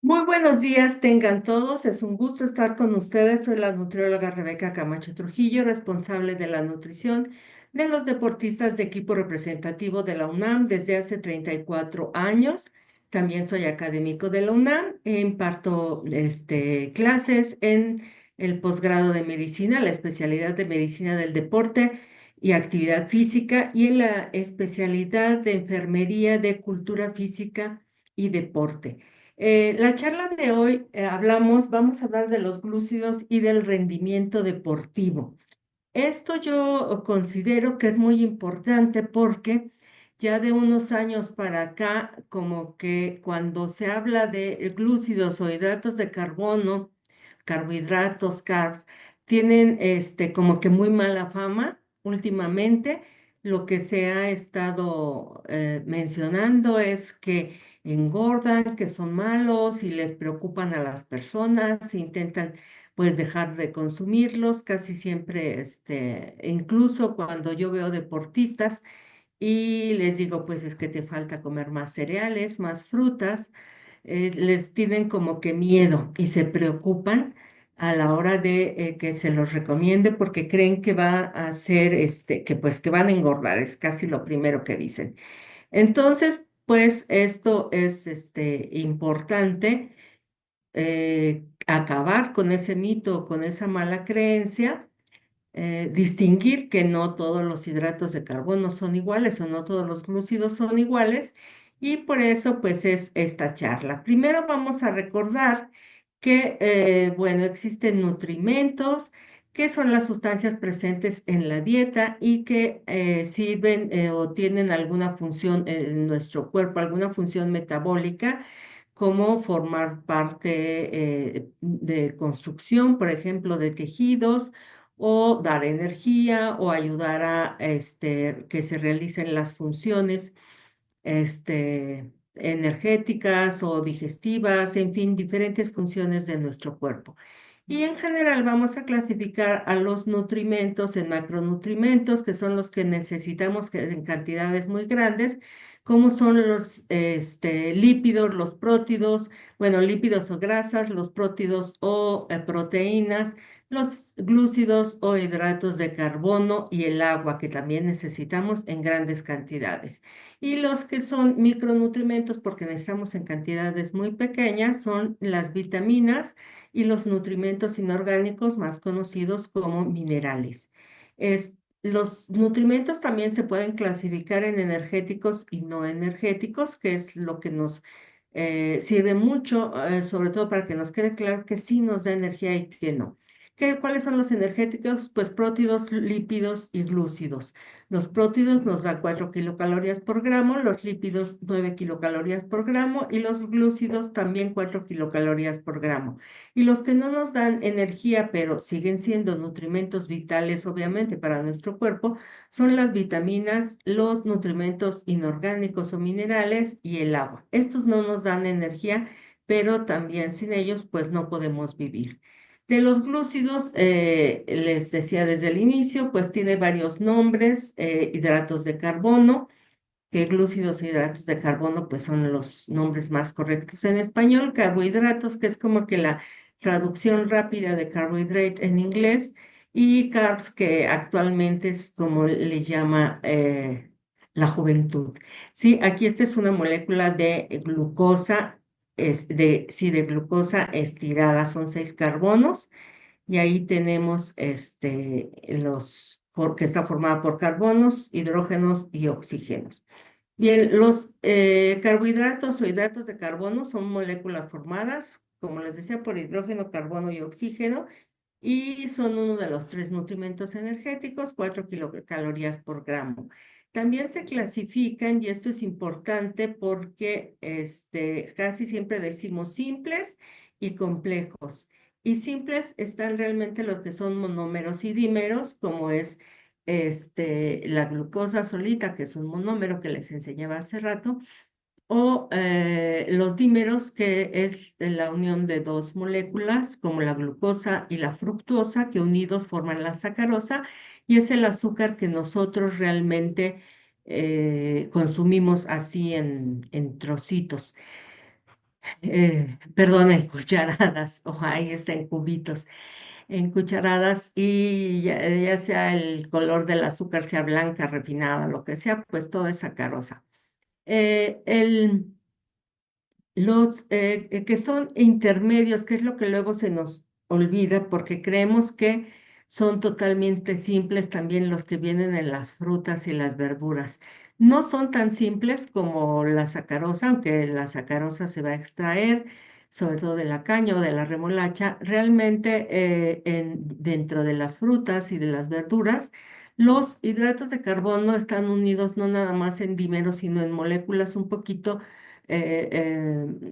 Muy buenos días, tengan todos. Es un gusto estar con ustedes. Soy la nutrióloga Rebeca Camacho Trujillo, responsable de la nutrición de los deportistas de equipo representativo de la UNAM desde hace 34 años. También soy académico de la UNAM e imparto clases en el posgrado de medicina, la especialidad de medicina del deporte y actividad física y en la especialidad de enfermería de cultura física y deporte. La charla de hoy vamos a hablar de los glúcidos y del rendimiento deportivo. Esto yo considero que es muy importante porque ya de unos años para acá, como que cuando se habla de glúcidos o hidratos de carbono, carbohidratos, carbs, tienen como que muy mala fama últimamente. Lo que se ha estado mencionando es que engordan, que son malos y les preocupan a las personas, intentan pues dejar de consumirlos casi siempre, incluso cuando yo veo deportistas y les digo, pues es que te falta comer más cereales, más frutas, les tienen como que miedo y se preocupan a la hora de que se los recomiende porque creen que va a ser, que pues que van a engordar, es casi lo primero que dicen. Entonces, pues esto es, importante acabar con ese mito, con esa mala creencia, distinguir que no todos los hidratos de carbono son iguales o no todos los glúcidos son iguales y por eso pues es esta charla. Primero vamos a recordar que, bueno, existen nutrimentos, que son las sustancias presentes en la dieta y que sirven o tienen alguna función en nuestro cuerpo, alguna función metabólica como formar parte de construcción, por ejemplo, de tejidos, o dar energía, o ayudar a que se realicen las funciones energéticas o digestivas, en fin, diferentes funciones de nuestro cuerpo. Y en general vamos a clasificar a los nutrimentos en macronutrimentos, que son los que necesitamos en cantidades muy grandes, como son los lípidos, los prótidos, bueno, lípidos o grasas, los prótidos o proteínas, los glúcidos o hidratos de carbono y el agua, que también necesitamos en grandes cantidades. Y los que son micronutrimentos, porque necesitamos en cantidades muy pequeñas, son las vitaminas y los nutrimentos inorgánicos más conocidos como minerales. Los nutrimentos también se pueden clasificar en energéticos y no energéticos, que es lo que nos sirve mucho, sobre todo para que nos quede claro que sí nos da energía y que no. ¿Cuáles son los energéticos? Pues prótidos, lípidos y glúcidos. Los prótidos nos dan 4 kilocalorías por gramo, los lípidos 9 kilocalorías por gramo y los glúcidos también 4 kilocalorías por gramo. Y los que no nos dan energía, pero siguen siendo nutrimentos vitales, obviamente, para nuestro cuerpo, son las vitaminas, los nutrimentos inorgánicos o minerales y el agua. Estos no nos dan energía, pero también sin ellos, pues no podemos vivir. De los glúcidos, les decía desde el inicio, pues tiene varios nombres, hidratos de carbono, que glúcidos e hidratos de carbono, pues son los nombres más correctos en español, carbohidratos, que es como que la traducción rápida de carbohydrate en inglés, y carbs, que actualmente es como le llama la juventud. Sí, aquí esta es una molécula de glucosa, sí, de glucosa estirada, son 6 carbonos y ahí tenemos que está formada por carbonos, hidrógenos y oxígenos. Bien, los carbohidratos o hidratos de carbono son moléculas formadas, como les decía, por hidrógeno, carbono y oxígeno, y son uno de los tres nutrimentos energéticos, 4 kilocalorías por gramo. También se clasifican, y esto es importante porque casi siempre decimos simples y complejos. Y simples están realmente los que son monómeros y dímeros, como es la glucosa solita, que es un monómero que les enseñaba hace rato, o los dímeros, que es la unión de dos moléculas, como la glucosa y la fructosa, que unidos forman la sacarosa, y es el azúcar que nosotros realmente consumimos así en trocitos. perdón, en cucharadas, o ahí está en cubitos, en cucharadas y ya sea el color del azúcar, sea blanca, refinada, lo que sea, pues toda es sacarosa. Eh, el, los que son intermedios, que es lo que luego se nos olvida porque creemos que son totalmente simples también los que vienen en las frutas y las verduras. No son tan simples como la sacarosa, aunque la sacarosa se va a extraer, sobre todo de la caña o de la remolacha. Realmente dentro de las frutas y de las verduras, los hidratos de carbono están unidos no nada más en dímeros, sino en moléculas un poquito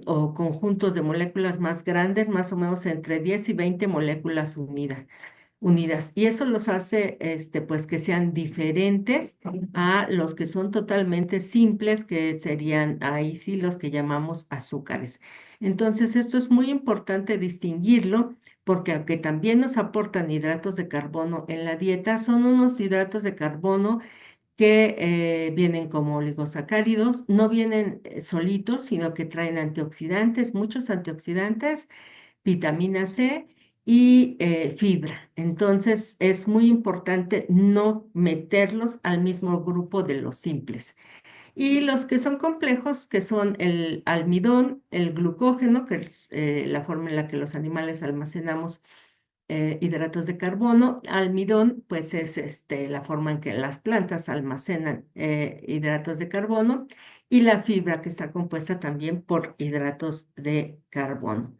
o conjuntos de moléculas más grandes, más o menos entre 10 y 20 moléculas unidas. Y eso los hace, pues, que sean diferentes a los que son totalmente simples, que serían ahí sí los que llamamos azúcares. Entonces, esto es muy importante distinguirlo, porque aunque también nos aportan hidratos de carbono en la dieta, son unos hidratos de carbono que vienen como oligosacáridos, no vienen solitos, sino que traen antioxidantes, muchos antioxidantes, vitamina C y fibra. Entonces es muy importante no meterlos al mismo grupo de los simples. Y los que son complejos, que son el almidón, el glucógeno, que es la forma en la que los animales almacenamos hidratos de carbono. Almidón, pues es la forma en que las plantas almacenan hidratos de carbono. Y la fibra, que está compuesta también por hidratos de carbono.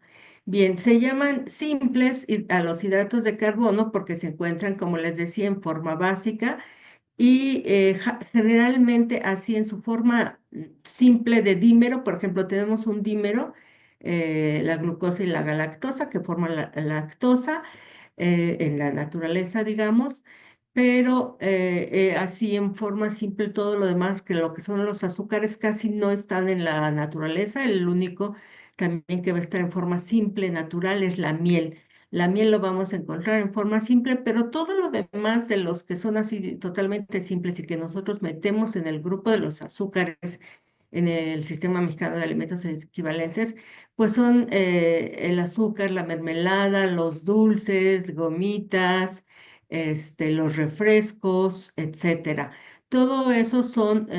Bien, se llaman simples a los hidratos de carbono porque se encuentran, como les decía, en forma básica y generalmente así en su forma simple de dímero. Por ejemplo, tenemos un dímero, la glucosa y la galactosa, que forman la lactosa en la naturaleza, digamos, pero así en forma simple todo lo demás, que lo que son los azúcares casi no están en la naturaleza. El único también que va a estar en forma simple, natural, es la miel. La miel lo vamos a encontrar en forma simple, pero todo lo demás de los que son así totalmente simples y que nosotros metemos en el grupo de los azúcares en el Sistema Mexicano de Alimentos Equivalentes, pues son el azúcar, la mermelada, los dulces, gomitas, los refrescos, etcétera. Todo eso son,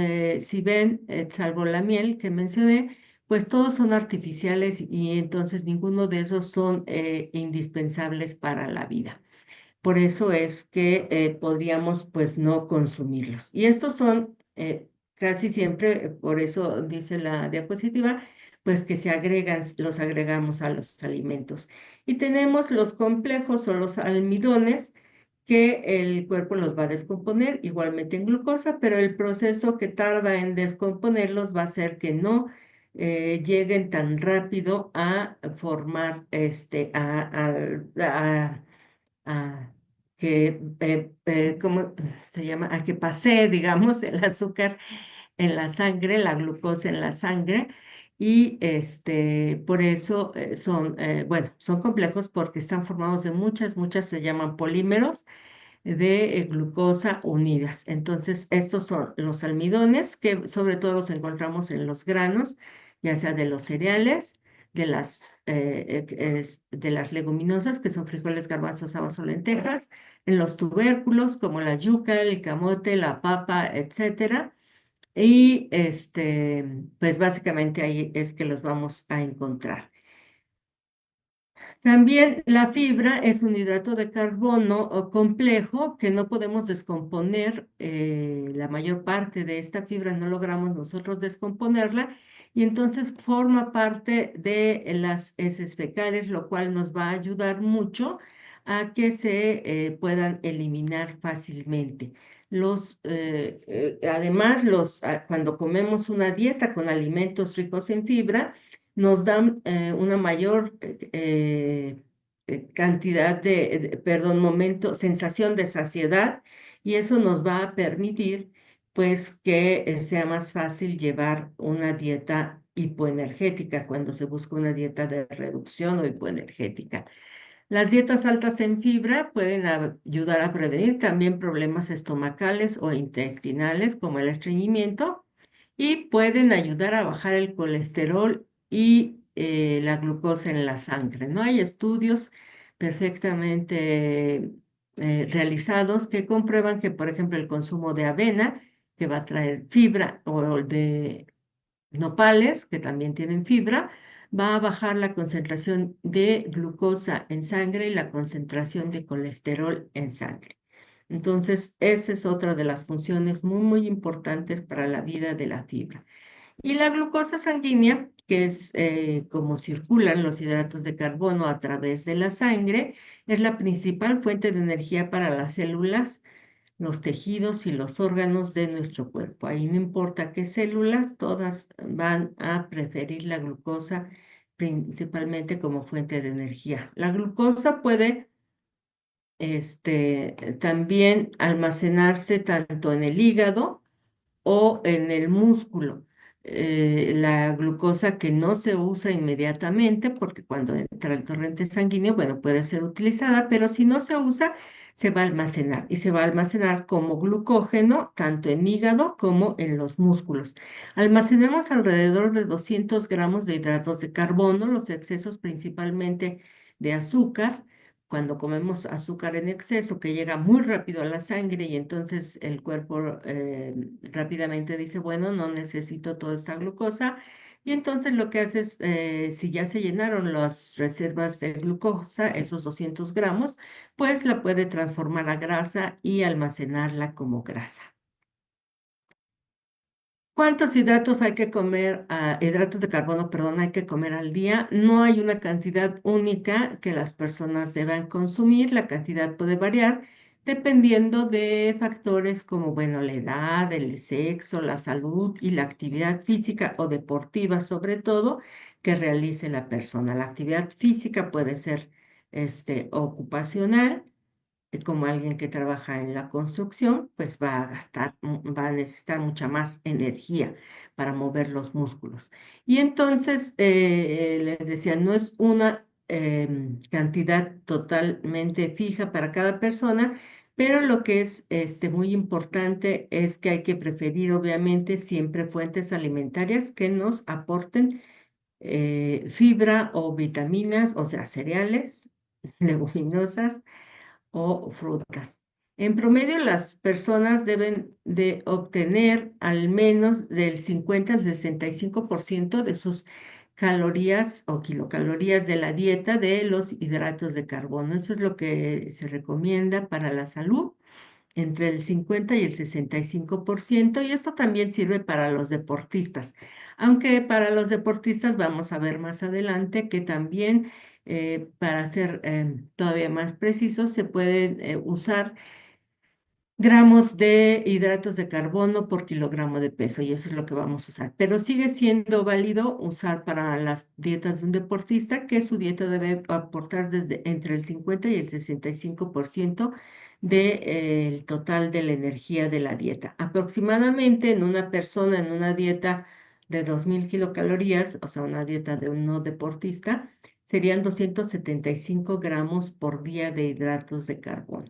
si ven, salvo la miel que mencioné, pues todos son artificiales y entonces ninguno de esos son indispensables para la vida. Por eso es que podríamos pues no consumirlos. Y estos son casi siempre, por eso dice la diapositiva, pues que se agregan, los agregamos a los alimentos. Y tenemos los complejos o los almidones que el cuerpo los va a descomponer igualmente en glucosa, pero el proceso que tarda en descomponerlos va a hacer que no lleguen tan rápido a formar a que, ¿cómo se llama? A que pase, digamos, el azúcar en la sangre, la glucosa en la sangre, y por eso bueno, son complejos porque están formados de muchas, se llaman polímeros de glucosa unidas. Entonces, estos son los almidones, que sobre todo los encontramos en los granos, ya sea de los cereales, de las leguminosas, que son frijoles, garbanzos, habas o lentejas, en los tubérculos, como la yuca, el camote, la papa, etcétera. Y pues básicamente ahí es que los vamos a encontrar. También la fibra es un hidrato de carbono complejo que no podemos descomponer. La mayor parte de esta fibra no logramos nosotros descomponerla y entonces forma parte de las heces fecales, lo cual nos va a ayudar mucho a que se puedan eliminar fácilmente. Además, cuando comemos una dieta con alimentos ricos en fibra, nos dan una mayor cantidad perdón, sensación de saciedad y eso nos va a permitir pues que sea más fácil llevar una dieta hipoenergética cuando se busca una dieta de reducción o hipoenergética. Las dietas altas en fibra pueden ayudar a prevenir también problemas estomacales o intestinales como el estreñimiento y pueden ayudar a bajar el colesterol y la glucosa en la sangre. No hay estudios perfectamente realizados que comprueban que, por ejemplo, el consumo de avena, que va a traer fibra, o de nopales, que también tienen fibra, va a bajar la concentración de glucosa en sangre y la concentración de colesterol en sangre. Entonces, esa es otra de las funciones muy, muy importantes para la vida de la fibra. Y la glucosa sanguínea, que es como circulan los hidratos de carbono a través de la sangre, es la principal fuente de energía para las células, los tejidos y los órganos de nuestro cuerpo. Ahí no importa qué células, todas van a preferir la glucosa principalmente como fuente de energía. La glucosa puede también almacenarse tanto en el hígado o en el músculo. La glucosa que no se usa inmediatamente, porque cuando entra el torrente sanguíneo, bueno, puede ser utilizada, pero si no se usa, se va a almacenar y se va a almacenar como glucógeno tanto en hígado como en los músculos. Almacenamos alrededor de 200 gramos de hidratos de carbono, los excesos principalmente de azúcar cuando comemos azúcar en exceso, que llega muy rápido a la sangre y entonces el cuerpo rápidamente dice, bueno, no necesito toda esta glucosa. Y entonces lo que hace es, si ya se llenaron las reservas de glucosa, esos 200 gramos, pues la puede transformar a grasa y almacenarla como grasa. ¿Cuántos hidratos hay que comer, hidratos de carbono, perdón, hay que comer al día? No hay una cantidad única que las personas deban consumir. La cantidad puede variar dependiendo de factores como, bueno, la edad, el sexo, la salud y la actividad física o deportiva, sobre todo, que realice la persona. La actividad física puede ser, ocupacional como alguien que trabaja en la construcción, pues va a gastar, va a necesitar mucha más energía para mover los músculos. Y entonces, les decía, no es una cantidad totalmente fija para cada persona, pero lo que es muy importante es que hay que preferir, obviamente, siempre fuentes alimentarias que nos aporten fibra o vitaminas, o sea, cereales, leguminosas o frutas. En promedio, las personas deben de obtener al menos del 50 al 65% de sus calorías o kilocalorías de la dieta de los hidratos de carbono. Eso es lo que se recomienda para la salud, entre el 50 y el 65%, y esto también sirve para los deportistas, aunque para los deportistas vamos a ver más adelante que también, para ser todavía más precisos, se pueden usar gramos de hidratos de carbono por kilogramo de peso, y eso es lo que vamos a usar. Pero sigue siendo válido usar para las dietas de un deportista, que su dieta debe aportar desde entre el 50 y el 65% del total de la energía de la dieta. Aproximadamente en una persona en una dieta de 2000 kilocalorías, o sea, una dieta de un no deportista, serían 275 gramos por día de hidratos de carbono.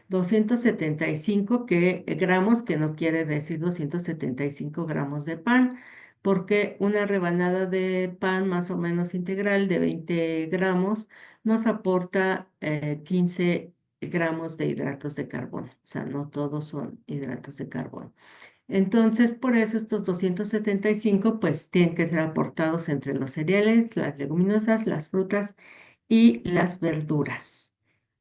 275 gramos, que no quiere decir 275 gramos de pan, porque una rebanada de pan más o menos integral de 20 gramos nos aporta 15 gramos de hidratos de carbono. O sea, no todos son hidratos de carbono. Entonces, por eso estos 275 pues tienen que ser aportados entre los cereales, las leguminosas, las frutas y las verduras.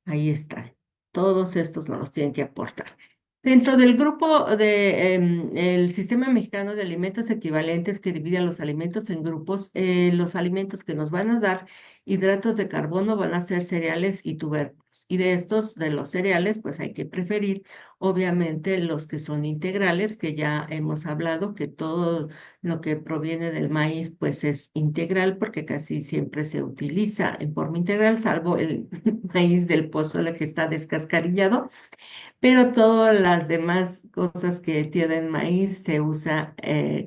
Ahí están. Todos estos nos los tienen que aportar. Dentro del grupo de el Sistema Mexicano de Alimentos Equivalentes, que divide a los alimentos en grupos, los alimentos que nos van a dar hidratos de carbono van a ser cereales y tubérculos. Y de estos, de los cereales, pues hay que preferir, obviamente, los que son integrales, que ya hemos hablado, que todo lo que proviene del maíz, pues es integral, porque casi siempre se utiliza en forma integral, salvo el maíz del pozole que está descascarillado, pero todas las demás cosas que tienen maíz se usa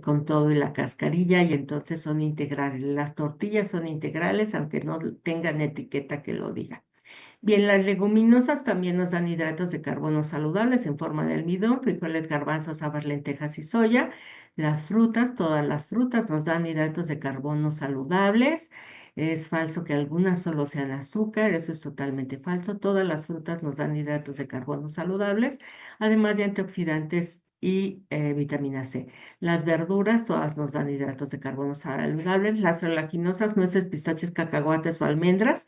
con todo y la cascarilla, y entonces son integrales. Las tortillas son integrales, aunque no tengan etiqueta que lo diga. Bien, las leguminosas también nos dan hidratos de carbono saludables en forma de almidón, frijoles, garbanzos, habas, lentejas y soya. Las frutas, todas las frutas nos dan hidratos de carbono saludables. Es falso que algunas solo sean azúcar, eso es totalmente falso. Todas las frutas nos dan hidratos de carbono saludables, además de antioxidantes y vitamina C. Las verduras, todas nos dan hidratos de carbono saludables. Las oleaginosas, nueces, pistaches, cacahuates o almendras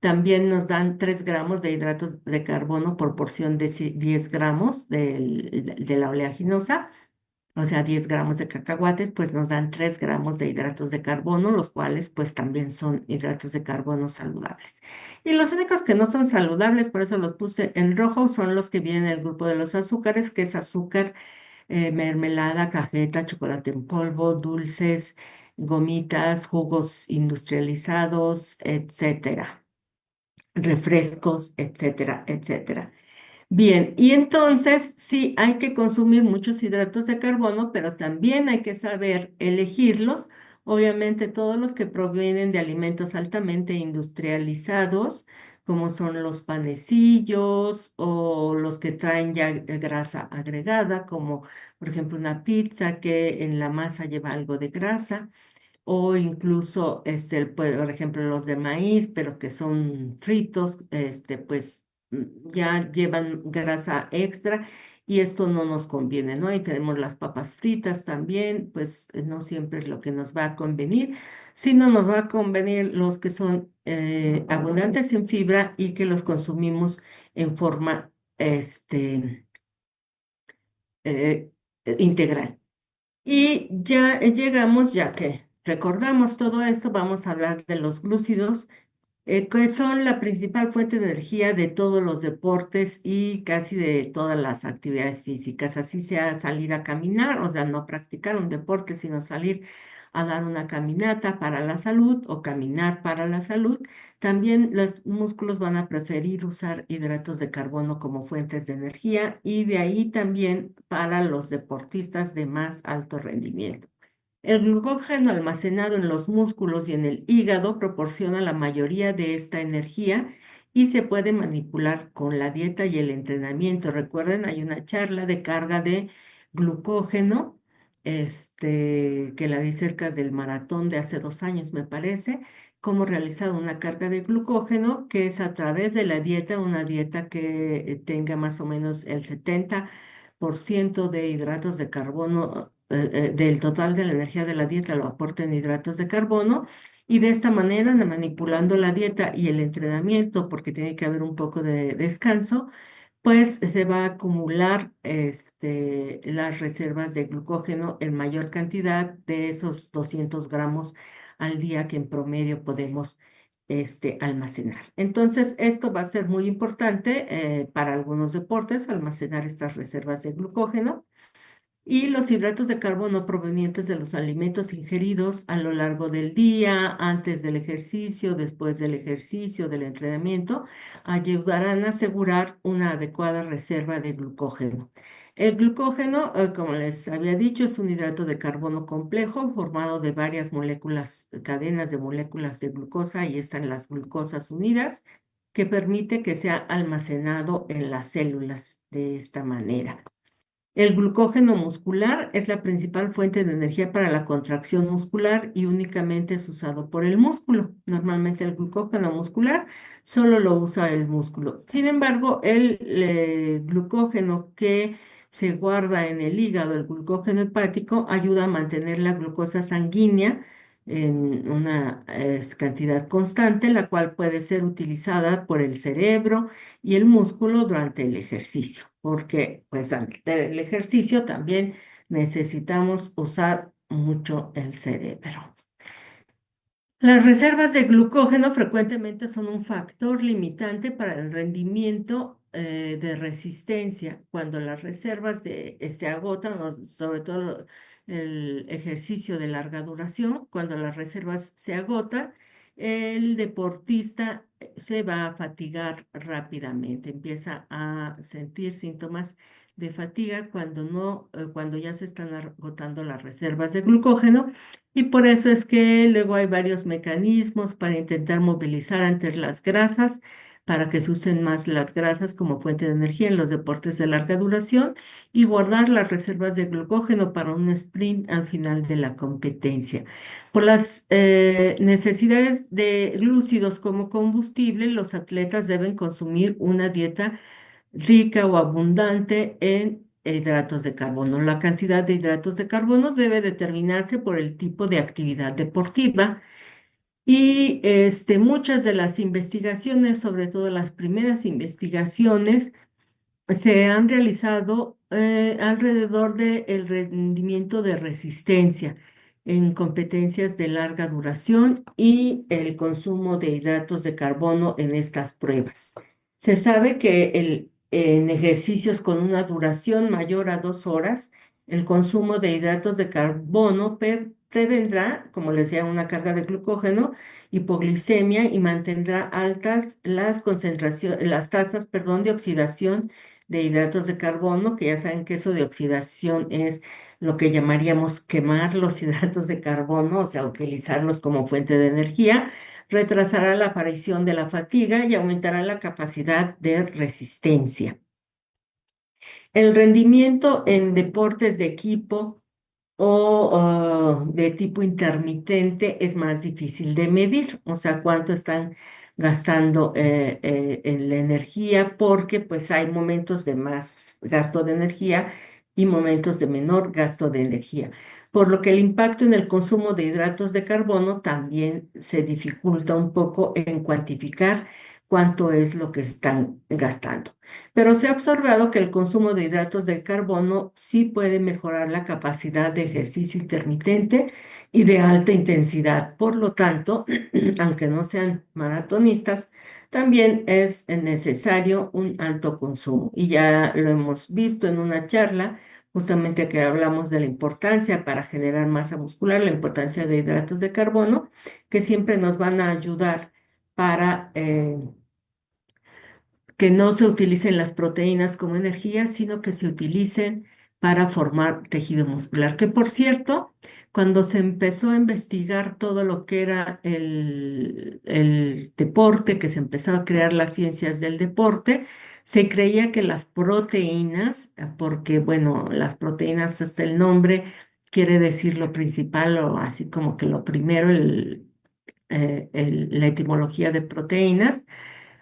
también nos dan 3 gramos de hidratos de carbono por porción de 10 gramos de la oleaginosa, o sea, 10 gramos de cacahuates, pues nos dan 3 gramos de hidratos de carbono, los cuales pues también son hidratos de carbono saludables. Y los únicos que no son saludables, por eso los puse en rojo, son los que vienen del grupo de los azúcares, que es azúcar, mermelada, cajeta, chocolate en polvo, dulces, gomitas, jugos industrializados, etcétera, refrescos, etcétera, etcétera. Bien, y entonces sí hay que consumir muchos hidratos de carbono, pero también hay que saber elegirlos. Obviamente todos los que provienen de alimentos altamente industrializados, como son los panecillos o los que traen ya grasa agregada, como por ejemplo una pizza que en la masa lleva algo de grasa o incluso, por ejemplo, los de maíz, pero que son fritos, pues ya llevan grasa extra y esto no nos conviene, ¿no? Y tenemos las papas fritas también, pues no siempre es lo que nos va a convenir, sino nos va a convenir los que son abundantes en fibra y que los consumimos en forma, eh, integral. Y ya llegamos, ya que recordamos todo esto, vamos a hablar de los glúcidos, que son la principal fuente de energía de todos los deportes y casi de todas las actividades físicas. Así sea salir a caminar, o sea, no practicar un deporte, sino salir a dar una caminata para la salud o caminar para la salud. También los músculos van a preferir usar hidratos de carbono como fuentes de energía y de ahí también para los deportistas de más alto rendimiento. El glucógeno almacenado en los músculos y en el hígado proporciona la mayoría de esta energía y se puede manipular con la dieta y el entrenamiento. Recuerden, hay una charla de carga de glucógeno, que la di cerca del maratón de hace 2 años, me parece, cómo realizar una carga de glucógeno, que es a través de la dieta, una dieta que tenga más o menos el 70% de hidratos de carbono, del total de la energía de la dieta lo aporten hidratos de carbono. Y de esta manera, manipulando la dieta y el entrenamiento, porque tiene que haber un poco de descanso, pues se va a acumular las reservas de glucógeno en mayor cantidad de esos 200 gramos al día que en promedio podemos almacenar. Entonces, esto va a ser muy importante para algunos deportes, almacenar estas reservas de glucógeno. Y los hidratos de carbono provenientes de los alimentos ingeridos a lo largo del día, antes del ejercicio, después del ejercicio, del entrenamiento, ayudarán a asegurar una adecuada reserva de glucógeno. El glucógeno, como les había dicho, es un hidrato de carbono complejo formado de varias moléculas, cadenas de moléculas de glucosa, y están las glucosas unidas, que permite que sea almacenado en las células de esta manera. El glucógeno muscular es la principal fuente de energía para la contracción muscular y únicamente es usado por el músculo. Normalmente el glucógeno muscular solo lo usa el músculo. Sin embargo, el glucógeno que se guarda en el hígado, el glucógeno hepático, ayuda a mantener la glucosa sanguínea en una cantidad constante, la cual puede ser utilizada por el cerebro y el músculo durante el ejercicio, porque pues ante el ejercicio también necesitamos usar mucho el cerebro. Las reservas de glucógeno frecuentemente son un factor limitante para el rendimiento de resistencia. Cuando las reservas se agotan, sobre todo el ejercicio de larga duración, cuando las reservas se agotan, el deportista se va a fatigar rápidamente, empieza a sentir síntomas de fatiga cuando no, cuando ya se están agotando las reservas de glucógeno, y por eso es que luego hay varios mecanismos para intentar movilizar antes las grasas, para que se usen más las grasas como fuente de energía en los deportes de larga duración y guardar las reservas de glucógeno para un sprint al final de la competencia. Por las necesidades de glúcidos como combustible, los atletas deben consumir una dieta rica o abundante en hidratos de carbono. La cantidad de hidratos de carbono debe determinarse por el tipo de actividad deportiva y muchas de las investigaciones, sobre todo las primeras investigaciones, se han realizado alrededor del rendimiento de resistencia en competencias de larga duración y el consumo de hidratos de carbono en estas pruebas. Se sabe que en ejercicios con una duración mayor a 2 horas, el consumo de hidratos de carbono prevendrá, como les decía, una carga de glucógeno, hipoglicemia y mantendrá altas las concentraciones, las tasas, perdón, de oxidación de hidratos de carbono, que ya saben que eso de oxidación es lo que llamaríamos quemar los hidratos de carbono, o sea, utilizarlos como fuente de energía, retrasará la aparición de la fatiga y aumentará la capacidad de resistencia. El rendimiento en deportes de equipo o de tipo intermitente es más difícil de medir, o sea, cuánto están gastando en la energía, porque pues hay momentos de más gasto de energía y momentos de menor gasto de energía, por lo que el impacto en el consumo de hidratos de carbono también se dificulta un poco en cuantificar cuánto es lo que están gastando. Pero se ha observado que el consumo de hidratos de carbono sí puede mejorar la capacidad de ejercicio intermitente y de alta intensidad. Por lo tanto, aunque no sean maratonistas, también es necesario un alto consumo. Y ya lo hemos visto en una charla, justamente que hablamos de la importancia para generar masa muscular, la importancia de hidratos de carbono, que siempre nos van a ayudar para que no se utilicen las proteínas como energía, sino que se utilicen para formar tejido muscular. Que por cierto, cuando se empezó a investigar todo lo que era el deporte, que se empezó a crear las ciencias del deporte, se creía que las proteínas, porque bueno, las proteínas hasta el nombre quiere decir lo principal o así como que lo primero, la etimología de proteínas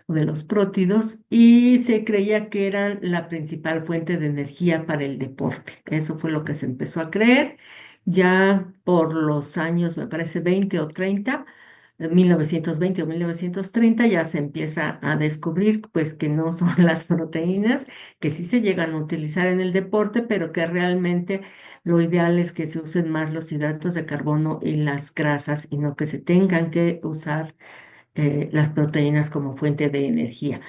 o de los prótidos, y se creía que eran la principal fuente de energía para el deporte. Eso fue lo que se empezó a creer ya por los años, me parece, 20 o 30, 1920 o 1930, ya se empieza a descubrir pues que no son las proteínas, que sí se llegan a utilizar en el deporte, pero que realmente lo ideal es que se usen más los hidratos de carbono y las grasas y no que se tengan que usar las proteínas como fuente de energía.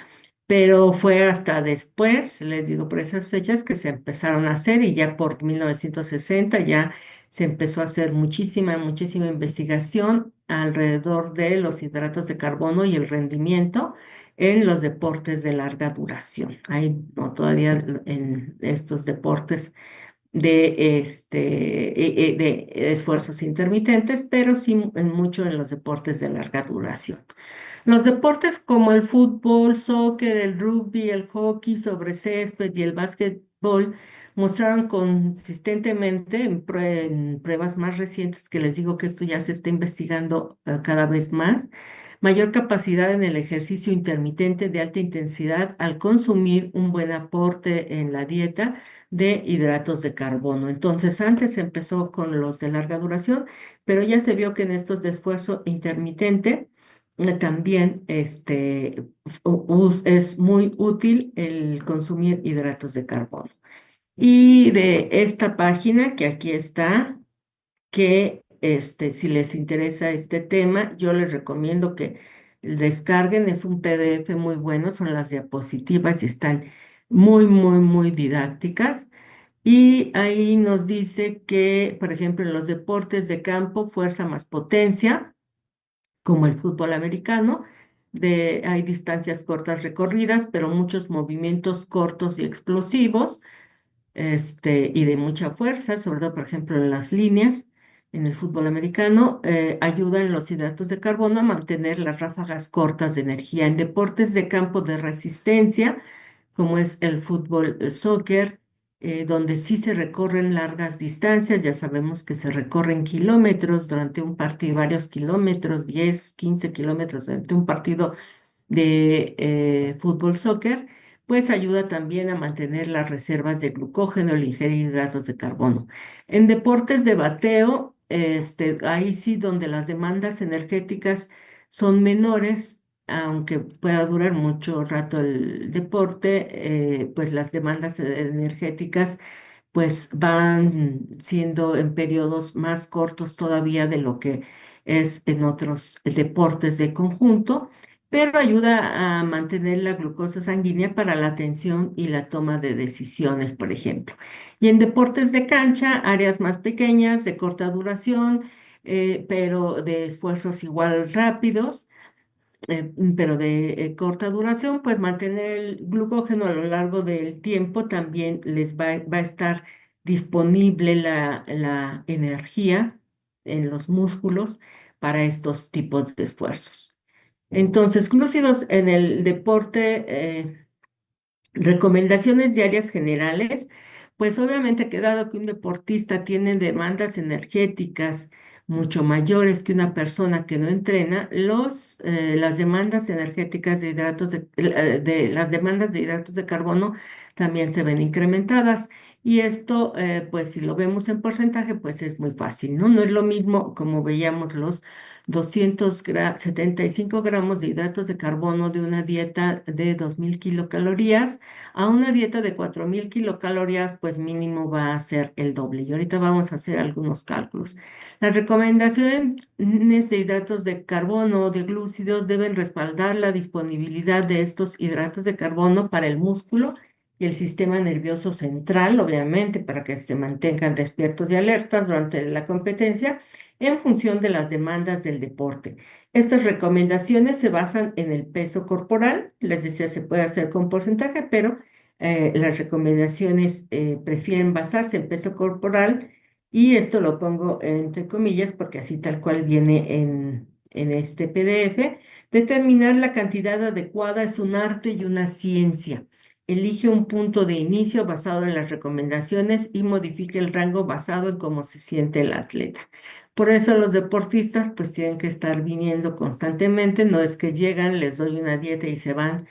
Pero fue hasta después, les digo, por esas fechas que se empezaron a hacer y ya por 1960 ya se empezó a hacer muchísima, muchísima investigación alrededor de los hidratos de carbono y el rendimiento en los deportes de larga duración. Hay no, todavía en estos deportes de esfuerzos intermitentes, pero sí mucho en los deportes de larga duración. Los deportes como el fútbol, soccer, el rugby, el hockey sobre césped y el básquetbol mostraron consistentemente en pruebas más recientes, que les digo que esto ya se está investigando cada vez más, mayor capacidad en el ejercicio intermitente de alta intensidad al consumir un buen aporte en la dieta de hidratos de carbono. Entonces, antes se empezó con los de larga duración, pero ya se vio que en estos de esfuerzo intermitente también es muy útil el consumir hidratos de carbono. Y de esta página que aquí está, que si les interesa este tema, yo les recomiendo que descarguen, es un PDF muy bueno, son las diapositivas y están muy, muy, muy didácticas. Y ahí nos dice que, por ejemplo, en los deportes de campo, fuerza más potencia, como el fútbol americano, hay distancias cortas recorridas, pero muchos movimientos cortos y explosivos, y de mucha fuerza, sobre todo, por ejemplo, en las líneas, en el fútbol americano, ayudan los hidratos de carbono a mantener las ráfagas cortas de energía. En deportes de campo de resistencia, como es el fútbol, el soccer, donde sí se recorren largas distancias, ya sabemos que se recorren kilómetros durante un partido, varios kilómetros, 10, 15 kilómetros durante un partido de fútbol soccer, pues ayuda también a mantener las reservas de glucógeno al ingerir hidratos de carbono. En deportes de bateo, ahí sí donde las demandas energéticas son menores, aunque pueda durar mucho rato el deporte, pues las demandas energéticas pues van siendo en periodos más cortos todavía de lo que es en otros deportes de conjunto, pero ayuda a mantener la glucosa sanguínea para la atención y la toma de decisiones, por ejemplo. Y en deportes de cancha, áreas más pequeñas, de corta duración, pero de esfuerzos igual rápidos, pero de corta duración, pues mantener el glucógeno a lo largo del tiempo también va a estar disponible la energía en los músculos para estos tipos de esfuerzos. Entonces, glúcidos en el deporte, recomendaciones diarias generales, pues obviamente que dado que un deportista tiene demandas energéticas mucho mayores que una persona que no entrena, las demandas energéticas las demandas de hidratos de carbono también se ven incrementadas. Y esto, pues si lo vemos en porcentaje, pues es muy fácil, ¿no? No es lo mismo como veíamos los 75 gramos de hidratos de carbono de una dieta de 2000 kilocalorías a una dieta de 4000 kilocalorías, pues mínimo va a ser el doble. Y ahorita vamos a hacer algunos cálculos. Las recomendaciones de hidratos de carbono o de glúcidos deben respaldar la disponibilidad de estos hidratos de carbono para el músculo y el sistema nervioso central, obviamente, para que se mantengan despiertos y alertas durante la competencia en función de las demandas del deporte. Estas recomendaciones se basan en el peso corporal, les decía, se puede hacer con porcentaje, pero las recomendaciones prefieren basarse en peso corporal y esto lo pongo entre comillas porque así tal cual viene en este PDF. Determinar la cantidad adecuada es un arte y una ciencia. Elige un punto de inicio basado en las recomendaciones y modifique el rango basado en cómo se siente el atleta. Por eso los deportistas pues tienen que estar viniendo constantemente, no es que llegan, les doy una dieta y se van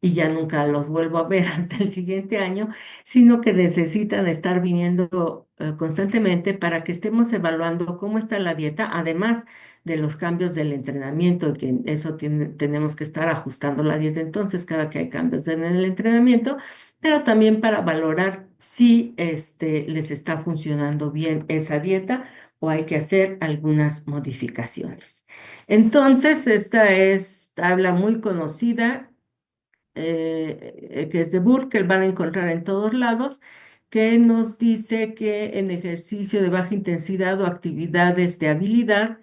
y ya nunca los vuelvo a ver hasta el siguiente año, sino que necesitan estar viniendo constantemente para que estemos evaluando cómo está la dieta, además de los cambios del entrenamiento, que eso tenemos que estar ajustando la dieta entonces cada que hay cambios en el entrenamiento, pero también para valorar si les está funcionando bien esa dieta o hay que hacer algunas modificaciones. Entonces, esta es tabla muy conocida, que es de Burke, que van a encontrar en todos lados, que nos dice que en ejercicio de baja intensidad o actividades de habilidad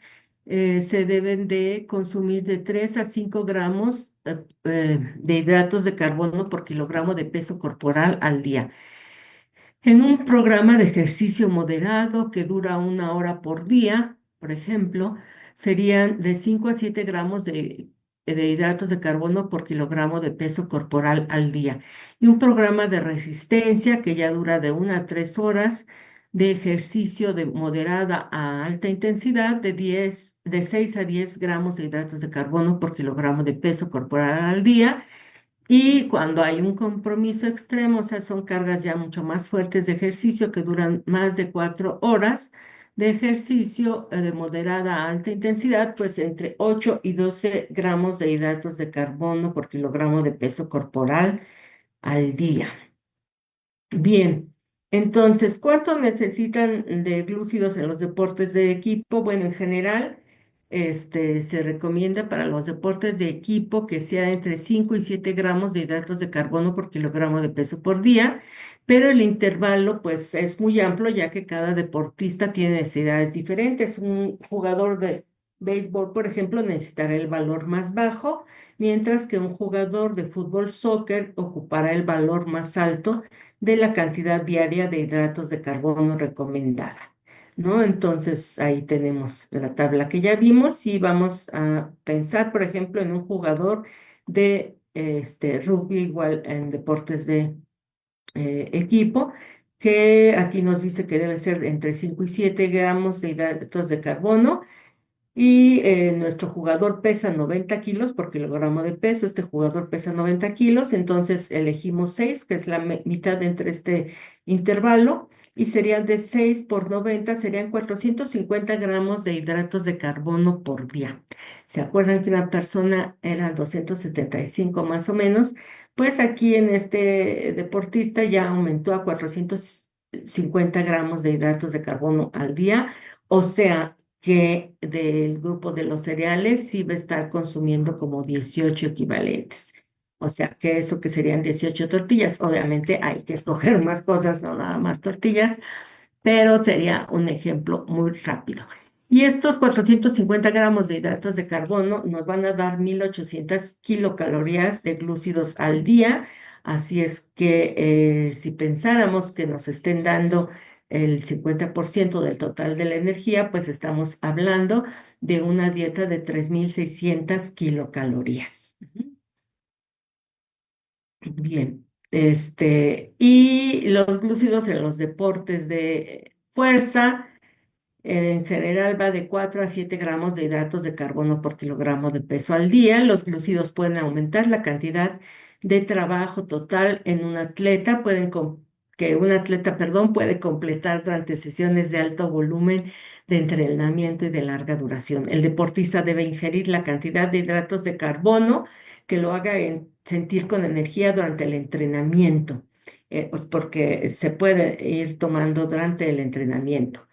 se deben de consumir de 3 a 5 gramos de hidratos de carbono por kilogramo de peso corporal al día. En un programa de ejercicio moderado que dura 1 hora por día, por ejemplo, serían de 5 a 7 gramos de hidratos de carbono por kilogramo de peso corporal al día. Y un programa de resistencia que ya dura de 1 a 3 horas de ejercicio de moderada a alta intensidad de 6 a 10 gramos de hidratos de carbono por kilogramo de peso corporal al día. Y cuando hay un compromiso extremo, o sea, son cargas ya mucho más fuertes de ejercicio que duran más de 4 horas de ejercicio de moderada a alta intensidad, pues entre 8 y 12 gramos de hidratos de carbono por kilogramo de peso corporal al día. Bien, entonces, ¿cuánto necesitan de glúcidos en los deportes de equipo? Bueno, en general, se recomienda para los deportes de equipo que sea entre 5 y 7 gramos de hidratos de carbono por kilogramo de peso por día, pero el intervalo, pues, es muy amplio ya que cada deportista tiene necesidades diferentes. Un jugador de béisbol, por ejemplo, necesitará el valor más bajo, mientras que un jugador de fútbol soccer ocupará el valor más alto de la cantidad diaria de hidratos de carbono recomendada, ¿no? Entonces ahí tenemos la tabla que ya vimos y vamos a pensar, por ejemplo, en un jugador de rugby, igual en deportes de equipo, que aquí nos dice que debe ser entre 5 y 7 gramos de hidratos de carbono y nuestro jugador pesa 90 kilos por kilogramo de peso. Este jugador pesa 90 kilos, entonces elegimos 6, que es la mitad entre este intervalo, y serían de 6 por 90, serían 450 gramos de hidratos de carbono por día. ¿Se acuerdan que una persona era 275 más o menos? Pues aquí en este deportista ya aumentó a 450 gramos de hidratos de carbono al día, o sea, que del grupo de los cereales sí va a estar consumiendo como 18 equivalentes. O sea, que eso que serían 18 tortillas. Obviamente hay que escoger más cosas, no nada más tortillas, pero sería un ejemplo muy rápido. Y estos 450 gramos de hidratos de carbono nos van a dar 1800 kilocalorías de glúcidos al día. Así es que si pensáramos que nos estén dando el 50% del total de la energía, pues estamos hablando de una dieta de 3600 kilocalorías. Bien, y los glúcidos en los deportes de fuerza. En general va de 4 a 7 gramos de hidratos de carbono por kilogramo de peso al día. Los glúcidos pueden aumentar la cantidad de trabajo total en un atleta, que un atleta, perdón, puede completar durante sesiones de alto volumen de entrenamiento y de larga duración. El deportista debe ingerir la cantidad de hidratos de carbono que lo haga sentir con energía durante el entrenamiento, pues porque se puede ir tomando durante el entrenamiento.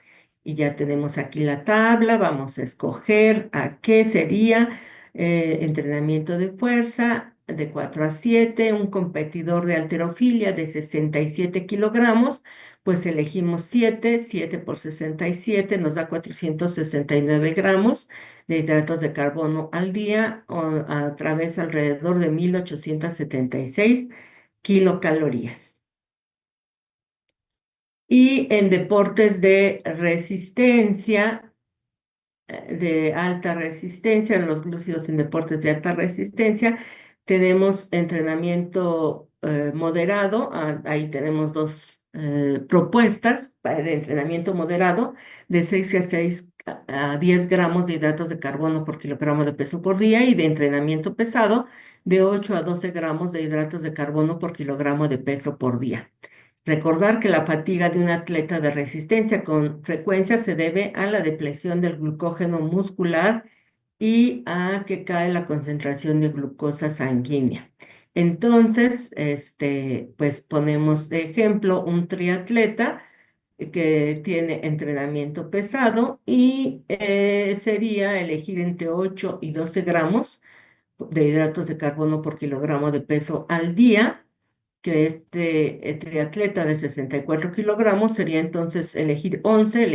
Y ya tenemos aquí la tabla, vamos a escoger a qué sería entrenamiento de fuerza de 4 a 7, un competidor de halterofilia de 67 kilogramos, pues elegimos 7, 7 por 67 nos da 469 gramos de hidratos de carbono al día, o a través alrededor de 1876 kilocalorías. Y en deportes de resistencia, de alta resistencia, los glúcidos en deportes de alta resistencia, tenemos entrenamiento moderado, ahí tenemos dos propuestas de entrenamiento moderado de 6 a 6 a 10 gramos de hidratos de carbono por kilogramo de peso por día, y de entrenamiento pesado de 8 a 12 gramos de hidratos de carbono por kilogramo de peso por día. Recordar que la fatiga de un atleta de resistencia con frecuencia se debe a la depresión del glucógeno muscular y a que cae la concentración de glucosa sanguínea. Entonces, pues ponemos de ejemplo un triatleta que tiene entrenamiento pesado y sería elegir entre 8 y 12 gramos de hidratos de carbono por kilogramo de peso al día, que este triatleta de 64 kilogramos sería entonces elegí 11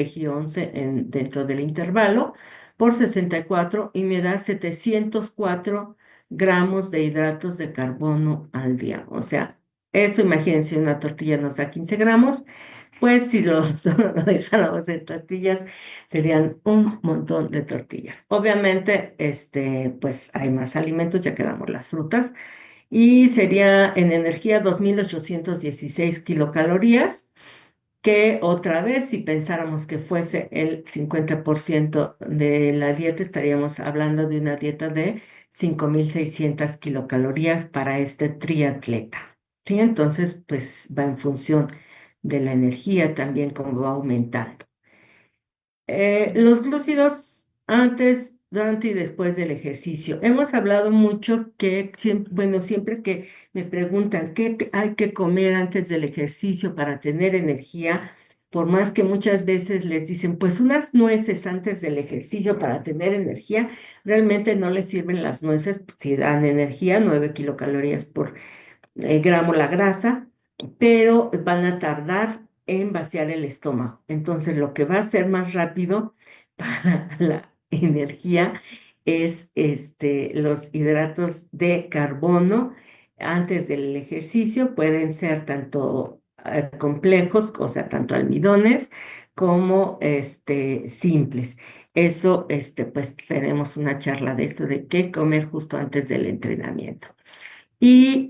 dentro del intervalo por 64 y me da 704 gramos de hidratos de carbono al día. O sea, eso imagínense, una tortilla nos da 15 gramos, pues si solo lo dejáramos en tortillas, serían un montón de tortillas. Obviamente, pues hay más alimentos, ya quedamos las frutas, y sería en energía 2816 kilocalorías, que otra vez, si pensáramos que fuese el 50% de la dieta, estaríamos hablando de una dieta de 5600 kilocalorías para este triatleta. ¿Sí? Entonces, pues va en función de la energía también como va aumentando. Los glúcidos antes, durante y después del ejercicio. Hemos hablado mucho que, bueno, siempre que me preguntan qué hay que comer antes del ejercicio para tener energía, por más que muchas veces les dicen, pues unas nueces antes del ejercicio para tener energía, realmente no les sirven las nueces, si dan energía, 9 kilocalorías por gramo la grasa, pero van a tardar en vaciar el estómago. Entonces, lo que va a ser más rápido para energía es los hidratos de carbono antes del ejercicio. Pueden ser tanto complejos, o sea, tanto almidones como simples. Eso, pues tenemos una charla de esto, de qué comer justo antes del entrenamiento. Y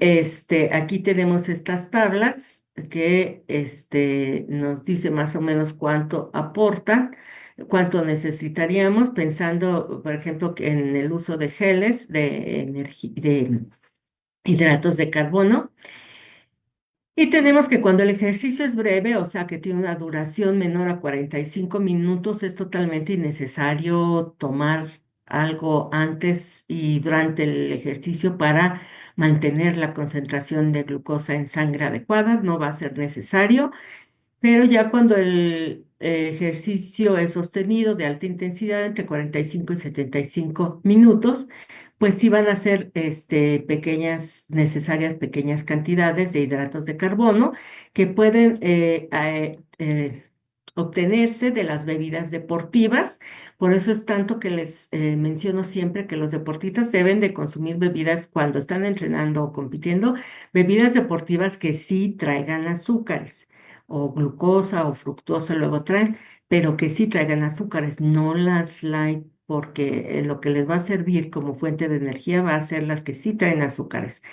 aquí tenemos estas tablas que nos dice más o menos cuánto aportan, cuánto necesitaríamos, pensando, por ejemplo, que en el uso de geles de hidratos de carbono. Y tenemos que cuando el ejercicio es breve, o sea, que tiene una duración menor a 45 minutos, es totalmente innecesario tomar algo antes y durante el ejercicio para mantener la concentración de glucosa en sangre adecuada. No va a ser necesario. Pero ya cuando el ejercicio es sostenido de alta intensidad entre 45 y 75 minutos, pues sí van a ser necesarias pequeñas cantidades de hidratos de carbono que pueden obtenerse de las bebidas deportivas. Por eso es tanto que les menciono siempre que los deportistas deben de consumir bebidas cuando están entrenando o compitiendo, bebidas deportivas que sí traigan azúcares o glucosa o fructosa luego traen, pero que sí traigan azúcares, no las light, porque lo que les va a servir como fuente de energía va a ser las que sí traen azúcares.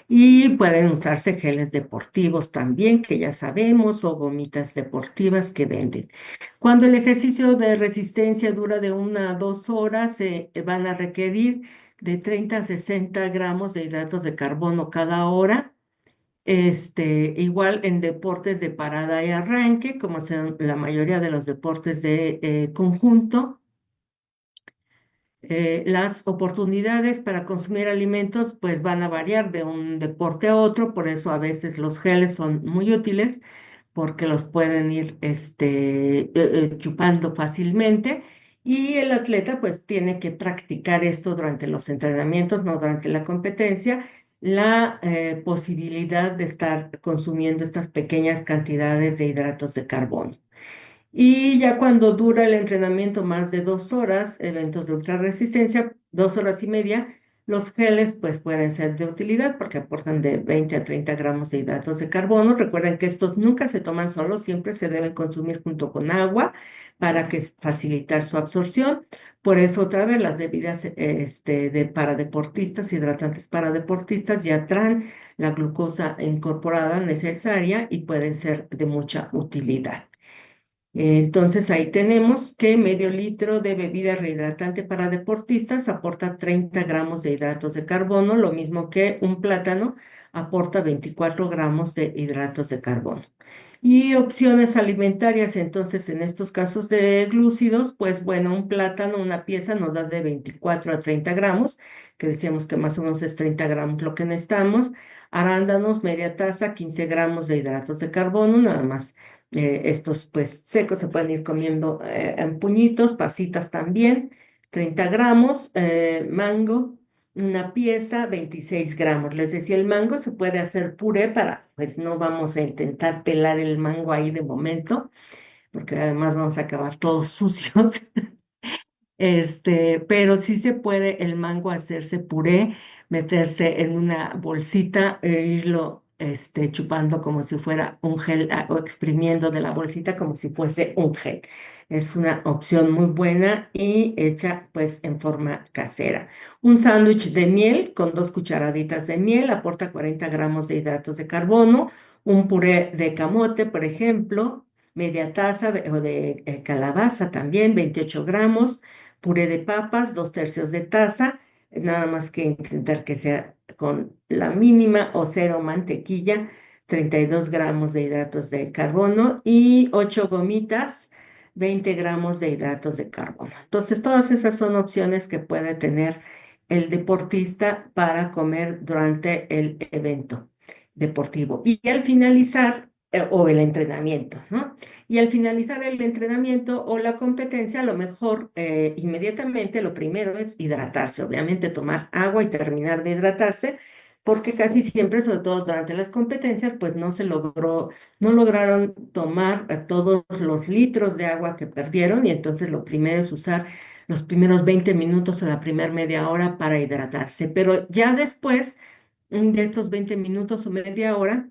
Y pueden usarse geles deportivos también, que ya sabemos, o gomitas deportivas que venden. Cuando el ejercicio de resistencia dura de 1 a 2 horas, se van a requerir de 30 a 60 gramos de hidratos de carbono cada hora. Igual en deportes de parada y arranque, como son la mayoría de los deportes de conjunto, las oportunidades para consumir alimentos pues van a variar de un deporte a otro, por eso a veces los geles son muy útiles porque los pueden ir chupando fácilmente. Y el atleta pues tiene que practicar esto durante los entrenamientos, no durante la competencia, la posibilidad de estar consumiendo estas pequeñas cantidades de hidratos de carbono. Y ya cuando dura el entrenamiento más de 2 horas, eventos de ultrarresistencia, 2 horas y media, los geles pues pueden ser de utilidad porque aportan de 20 a 30 gramos de hidratos de carbono. Recuerden que estos nunca se toman solos, siempre se deben consumir junto con agua para facilitar su absorción. Por eso otra vez las bebidas para deportistas, hidratantes para deportistas ya traen la glucosa incorporada necesaria y pueden ser de mucha utilidad. Entonces ahí tenemos que medio litro de bebida rehidratante para deportistas aporta 30 gramos de hidratos de carbono, lo mismo que un plátano aporta 24 gramos de hidratos de carbono. Y opciones alimentarias, entonces en estos casos de glúcidos, pues bueno, un plátano, una pieza nos da de 24 a 30 gramos, que decíamos que más o menos es 30 gramos lo que necesitamos. Arándanos, media taza, 15 gramos de hidratos de carbono, nada más. Estos pues secos se pueden ir comiendo en puñitos, pasitas también, 30 gramos, mango, una pieza, 26 gramos. Les decía, el mango se puede hacer puré pues no vamos a intentar pelar el mango ahí de momento, porque además vamos a acabar todos sucios. Pero sí se puede el mango hacerse puré, meterse en una bolsita e irlo chupando como si fuera un gel o exprimiendo de la bolsita como si fuese un gel. Es una opción muy buena y hecha pues en forma casera. Un sándwich de miel con 2 cucharaditas de miel aporta 40 gramos de hidratos de carbono. Un puré de camote, por ejemplo, media taza o de calabaza también, 28 gramos. Puré de papas, 2/3 de taza, nada más que intentar que sea con la mínima o cero mantequilla, 32 gramos de hidratos de carbono y 8 gomitas, 20 gramos de hidratos de carbono. Entonces, todas esas son opciones que puede tener el deportista para comer durante el evento deportivo. Y al finalizar, o el entrenamiento, ¿no? Y al finalizar el entrenamiento o la competencia, a lo mejor inmediatamente lo primero es hidratarse, obviamente tomar agua y terminar de hidratarse, porque casi siempre, sobre todo durante las competencias, pues no lograron tomar todos los litros de agua que perdieron y entonces lo primero es usar los primeros 20 minutos o la primera media hora para hidratarse. Pero ya después de estos 20 minutos o media hora,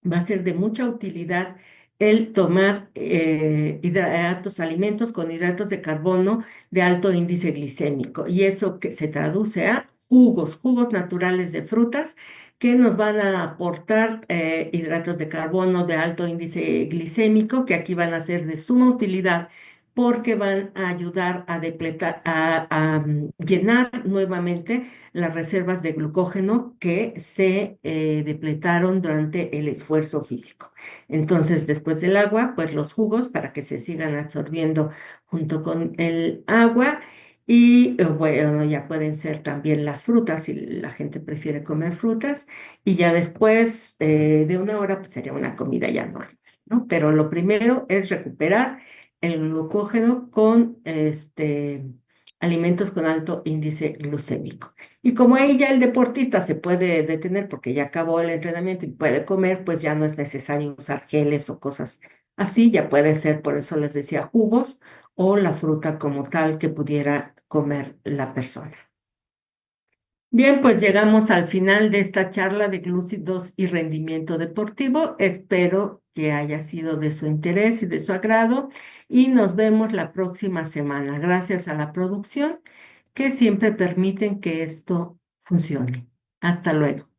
va a ser de mucha utilidad el tomar hidratos, alimentos con hidratos de carbono de alto índice glicémico. Y eso que se traduce a jugos naturales de frutas que nos van a aportar hidratos de carbono de alto índice glicémico, que aquí van a ser de suma utilidad porque van a ayudar a depletar, llenar nuevamente las reservas de glucógeno que se depletaron durante el esfuerzo físico. Entonces, después del agua, pues los jugos para que se sigan absorbiendo junto con el agua. Y bueno, ya pueden ser también las frutas, si la gente prefiere comer frutas. Y ya después de una hora, pues sería una comida ya normal, ¿no? Pero lo primero es recuperar el glucógeno con alimentos con alto índice glucémico. Y como ahí ya el deportista se puede detener porque ya acabó el entrenamiento y puede comer, pues ya no es necesario usar geles o cosas así, ya puede ser, por eso les decía, jugos o la fruta como tal que pudiera comer la persona. Bien, pues llegamos al final de esta charla de glúcidos y rendimiento deportivo. Espero que haya sido de su interés y de su agrado y nos vemos la próxima semana. Gracias a la producción que siempre permiten que esto funcione. Hasta luego.